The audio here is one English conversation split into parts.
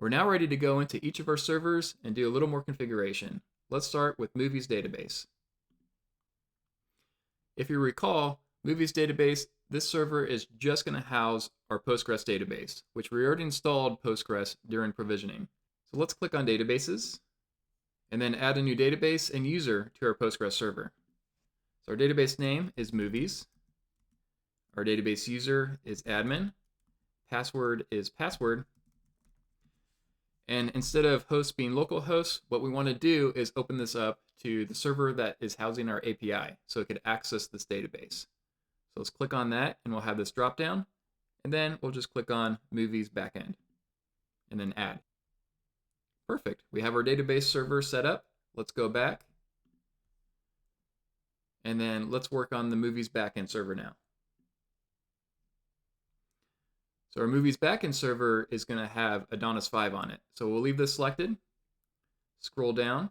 We're now ready to go into each of our servers and do a little more configuration. Let's start with Movies Database. If you recall, Movies Database, this server is just going to house our Postgres database, which we already installed Postgres during provisioning. So let's click on Databases, and then add a new database and user to our Postgres server. So our database name is Movies. Our database user is admin. Password is password. And instead of host being localhost, what we want to do is open this up to the server that is housing our API so it could access this database. So let's click on that and we'll have this drop down. And then we'll just click on Movies Backend and then add. Perfect. We have our database server set up. Let's go back. And then let's work on the Movies Backend server now. So our Movies Backend server is going to have Adonis 5 on it. So we'll leave this selected. Scroll down.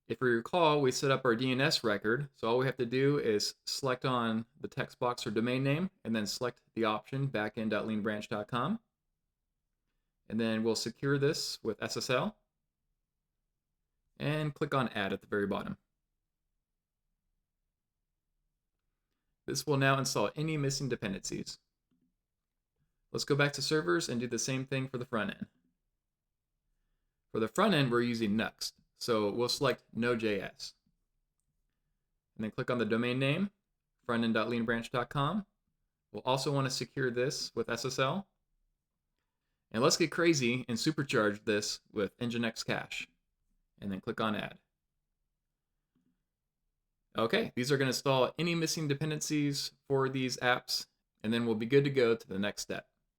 If we recall, we set up our DNS record. So all we have to do is select on the text box or domain name, and then select the option backend.leanbranch.com. And then we'll secure this with SSL. And click on Add at the very bottom. This will now install any missing dependencies. Let's go back to servers and do the same thing for the front end. For the front end, we're using Nuxt, so we'll select Node.js. And then click on the domain name, frontend.leanbranch.com. We'll also want to secure this with SSL. And let's get crazy and supercharge this with Nginx Cache. And then click on Add. Okay, these are going to install any missing dependencies for these apps, and then we'll be good to go to the next step.